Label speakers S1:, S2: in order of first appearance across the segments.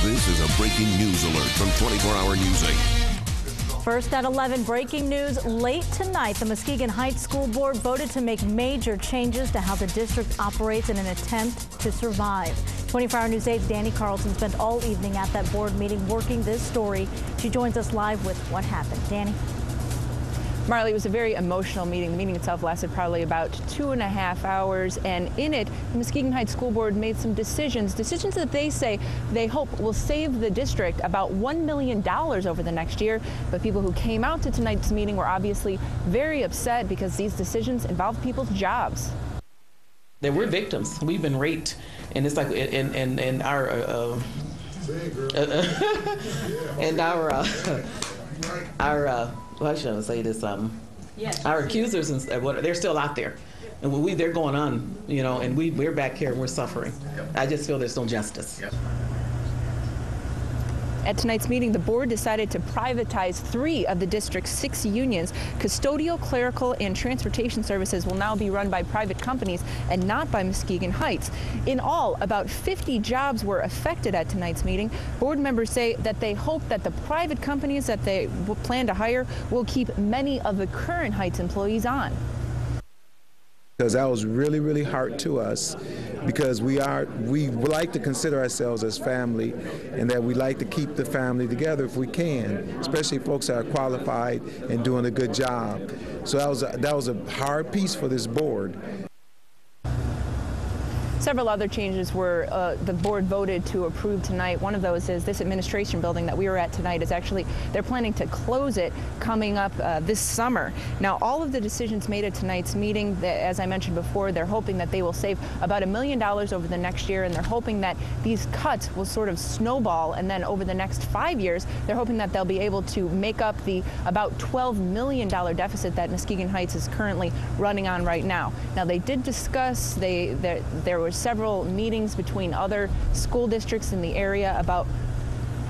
S1: This is a breaking news alert from 24-Hour News 8.
S2: First at 11, breaking news. Late tonight, the Muskegon Heights School Board voted to make major changes to how the district operates in an attempt to survive. 24-Hour News 8's Danny Carlson spent all evening at that board meeting working this story. She joins us live with what happened. Danny?
S3: Marley, it was a very emotional meeting. The meeting itself lasted probably about 2.5 hours, and in it, the Muskegon Heights School Board made some decisions that they say they hope will save the district about $1 million over the next year. But people who came out to tonight's meeting were obviously very upset because these decisions involve people's jobs.
S4: That we're victims. We've been raped, and it's like in our well, I shouldn't say this. Our accusers and they're still out there, and they're going on, you know, and we're back here and we're suffering. I just feel there's no justice.
S3: At tonight's meeting, the board decided to privatize 3 of the district's 6 unions. Custodial, clerical, and transportation services will now be run by private companies and not by Muskegon Heights. In all, about 50 jobs were affected at tonight's meeting. Board members say that they hope that the private companies that they plan to hire will keep many of the current Heights employees on.
S5: Because that was really, really hard to us, because we like to consider ourselves as family, and that we like to keep the family together if we can, especially folks that are qualified and doing a good job. So that was a hard piece for this board.
S3: Several other changes were the board voted to approve tonight. One of those is this administration building that we were at tonight is actually, they're planning to close it coming up this summer. Now, all of the decisions made at tonight's meeting, as I mentioned before, they're hoping that they will save about $1 million over the next year, and they're hoping that these cuts will sort of snowball, and then over the next 5 years, they're hoping that they'll be able to make up the about $12 million deficit that Muskegon Heights is currently running on right now. Now, they did discuss, there were several meetings between other school districts in the area about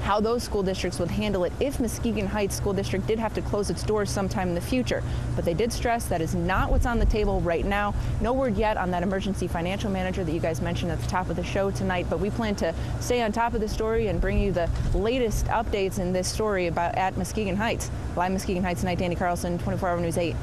S3: how those school districts would handle it if Muskegon Heights School District did have to close its doors sometime in the future. But they did stress that is not what's on the table right now. No word yet on that emergency financial manager that you guys mentioned at the top of the show tonight, but we plan to stay on top of the story and bring you the latest updates in this story about at Muskegon Heights. Live Muskegon Heights tonight, Danny Carlson, 24-Hour News 8.